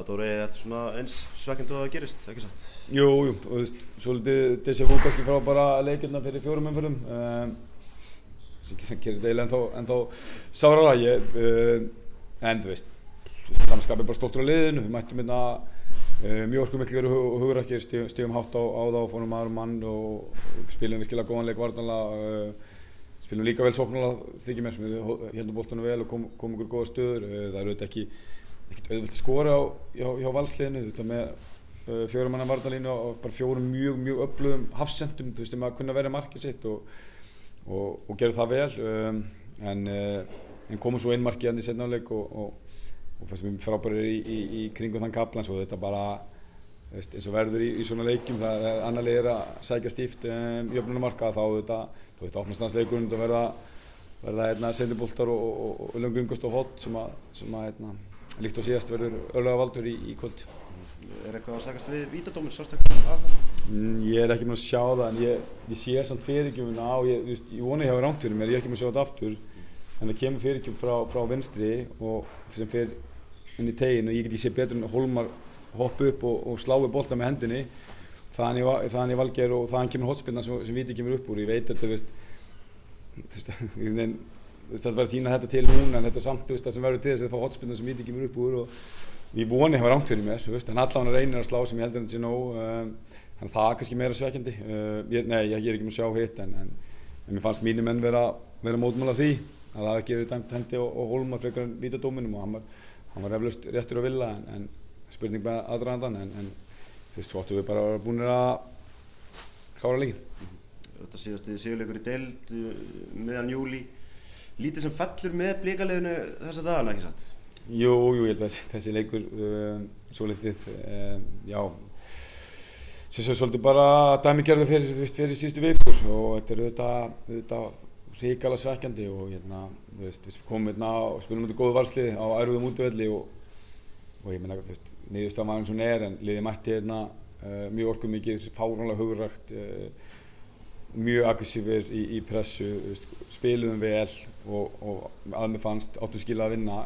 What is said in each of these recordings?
Dóri, þetta svona eins svekkjandi og það gerist, ekki satt? Jú, og þú veist, svolítið déjà vu kannski frá bara leikirna fyrir 4 umferðum sem gerir þetta eiginlega ennþá sárara en þú veist, samskapið bara stoltur á liðinu, við mættum mjög orkumiklir og hugrakir, stigum hátt á þá, fórum maður mann og spilum virkilega góðan leik varnarlega, spilum líka vel sóknarlega þykir mér, við héldum boltanum vel og kom okkur góða stöður, það auðvitað ekkert auðvelt að skora hjá Valsliðinu, þetta með 4 manna varnarlínu og bara 4 mjög öflugum hafsendum, þú veist, að kunna verja markið sitt og gera það vel, en komum svo inn markið í seinni hálfleik og fannst mér frábærir í kringum þann kaflan, svo þetta bara veist, eins og verður í svona leikjum, það annar lið að sækja stíft jöfnunarmarka, þá þetta opnast hans leikurinn og verða sendiboltar og löngu yngust og hot sem líkt og síðast verður örlagavaldur í kvöld. Eitthvað að sagast við vítadóminn, sástu eitthvað af það? Ég ekki með að sjá það, en ég sé samt fyrirgjöfuna á, ég vona ég hafi rangt fyrir mér, ég ekki með að sjá þetta aftur, en það kemur fyrirgjöf frá vinstri og sem fer inn í teginn og ég get ekki sé betur en Hólmar hoppa upp og slái bolta með hendinni, þaðan í Valgeir og þaðan kemur hotspinnan sem víti kemur upp úr, ég veit þetta, þetta verður þína þetta til núna, en þetta er samt það sem verður til þess að það fá hotspinnan sem víti kemur upp úr og ég voni að hafa rangt fyrir mér, en allavega reynir að slá sem ég heldur þetta sé nóg, þannig það er kannski meira svekkjandi. Ég er ekki með að sjá hitt, en mér fannst mínir menn vera mótmála því að það hefði gefið dæmt hendi og Hólmar frekar en vítadóminum og hann var eflaust réttur að vilja, en spurning með aðdragandann, en fyrst svo áttum við bara búnir að klára leikinn. Þetta síðasti sigurleikur í deild miðjan júlí, lítið sem fellur með Blikaliðinu þessa dagana, ekki satt? Jú, ég held að þessi leikur svolítið, já, sem svolítið bara dæmigerður fyrir síðustu vikur og þetta er auðvitað hrikalega svekkjandi og við komum og spilum undir góðu Valsliði á erfiðum útivelli og ég meina, niðurstaðan var eins og hún en liðið mætti mjög orkumikið, fáránlega hugrækt, mjög aggressífir í pressu, spiluðum vel og að mér fannst áttum skilað að vinna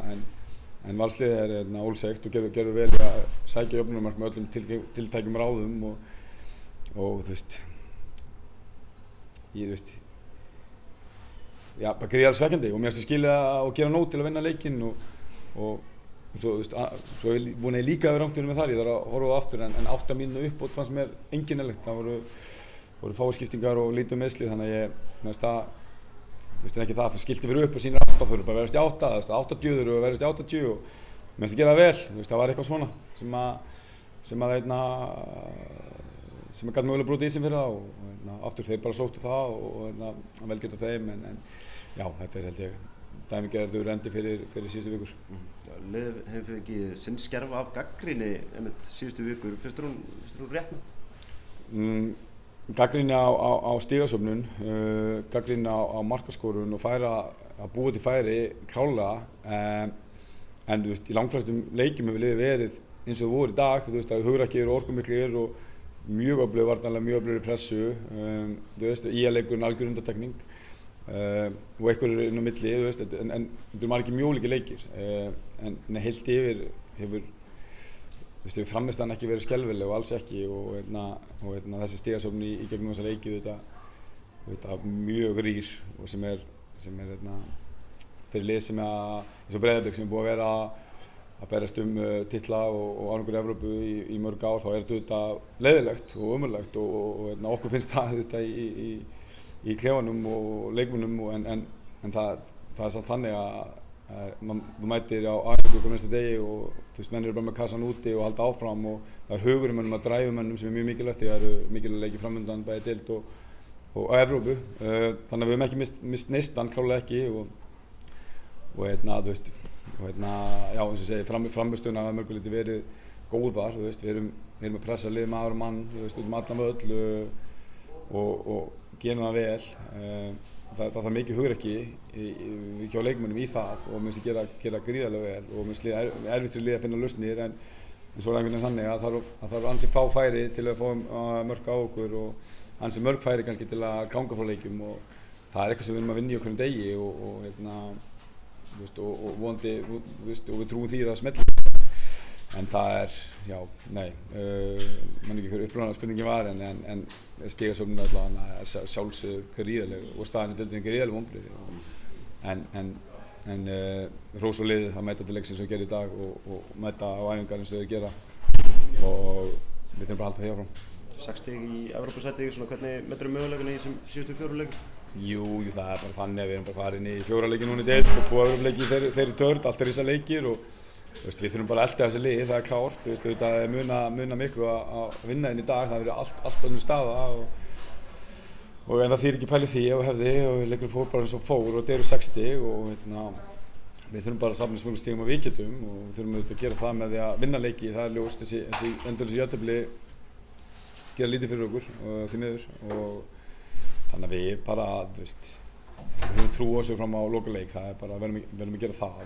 en Valsliðið er ólsegt og gerðu vel að sækja jöfnunarmark með öllum tiltækjum ráðum og já, bara gríðarlega svekkjandi og mér finnst skilja að gera nóg til að vinna leikinn og svo vona ég líka að vera rangt með þar, ég þarf að horfa á aftur en 8 mínútur uppbót fannst mér einkennilegt, það voru fáskiptingar og lítið meðsli, þannig að ég veist ekki það skilti fyrir upp og sínir 8, þau eru bara verðast í 8, 80 og verðast í 80 og mér finnst að gera það vel, það var eitthvað svona sem gæti mögulega brotið í sig fyrir það og aftur þeir bara sóttu það og vel geta þeim en já, þetta er held ég dæmigerður endi fyrir síðustu vikur. Liðið hefur fengið sinn skerfa af gagnrýni síðustu vikur, finnst þér hún réttmætt? Gagnrýni á stigasöfnun, gagnrýni á markaskorun og að búa til færi klárlega, en í langflestum leikjum hefur liðið verið eins og það voru í dag, að hugrakir og orkumiklir og mjög öflugir varnarlega, mjög öflugir í pressu, IA-leikurinn algjör undantekning og einhverjir inn á milli, en þetta margir mjög líkir leikir, en heilt yfir hefur frammistaðan ekki verið skelfileg og alls ekki og þessi stigasöfn í gegnum þessa leiki mjög rýr og sem er fyrir lið sem eins og Breiðablik sem er búið að vera að berast titla og árangur í Evrópu í mörg ár, þá er þetta leiðilegt og ömurlegt og okkur finnst þetta í klefanum og leikmunum en það er samt þannig að þú mætir á æfingu á næsta degi og menn eru bara með kassan úti og halda áfram og það er hugur mönnum að dræfa mönnum sem er mjög mikilvægt því það eru mikilvægt leikir framundan bæði deild og á Evrópu, þannig að við höfum ekki mist neistan, klárlega ekki já, eins og segi, framistöðuna hafa mörguleyti verið góðar, við erum að pressa lið maður og mann, allan völl og gerum það vel, það þarf mikið hugrekki hjá leikmönnum í það og mér finnst ég gera gríðarlega vel og mér finnst erfitt fyrir lið að finna lausnir en svo er einhvern veginn þannig að það þarf ansi fá færi til að fá mörk á okkur og ansi mörk færi kannski til að ganga frá leikjum og það er eitthvað sem við erum að vinna í okkur degi og vonandi og við trúum því að það smellir en það já, nei, man ekki hver upprunalega spurningin var en stigasöfnin allavega sjálfsögðu gríðarleg og staðan í deildinni gríðarleg vonbrigði en hrós og liðið að mæta til leiksins sem við gerum í dag og mæta á æfingar eins og þau gera og við þurfum bara að halda því áfram. 6 stig í Evrópusæti, svona hvernig metur möguleikana í þessum síðustu 4 leikjum? Jú, það bara þannig að við erum bara farin í 4 leiki núna í deild og 2 Evrópuleiki í þeirri törn, allt þessar leikir og við þurfum bara að elta þessi lið, það klárt, það muna miklu að vinna inn í dag, það verður allt önnur staða og en það þýðir ekki pæli því og leikur fór bara eins og fór og þetta eru 6 stig og við þurfum bara að safna smögum stigum og við getum og við þurfum auðvitað að gera það með því að vinna leiki, það ljóst, þessi endurleysi jafntefli gera lítið fyrir okkur og því miður og þannig að við bara, við höfum trú á þessu fram á lokaleik, það bara, verðum að gera það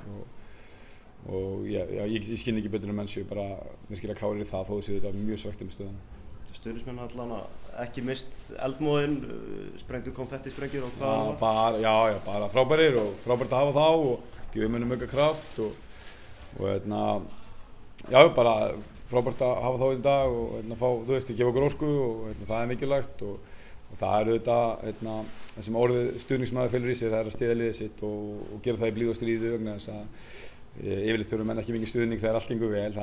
og ég skil ekki betur en menn séu bara virkilega klárir í það þó þessu þetta mjög svekkt með stöðuna. Stuðningsmenn allavega ekki mist eldmóðinn, sprengdu konfettisprengjur og hvað var? Bara frábærir og frábært að hafa þá og gefur mönnum auka kraft og bara frábært að hafa þá í dag og fá, gefa okkur orku og það mikilvægt og það auðvitað það sem orðið stuðningsmaður felur í sig, það að styðja liðið sitt og gera það í blíðu og stríðu vegna þess að yfirleitt þurfa menn ekki mikið stuðning þegar allt gengur vel,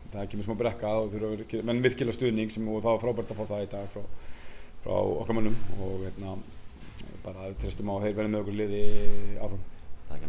það kemur smá brekka og þurfa menn virkilega stuðning og það var frábært að fá það í dag frá okkar mönnum og bara treystum á að þeir verði með okkur liði áfram. Takk.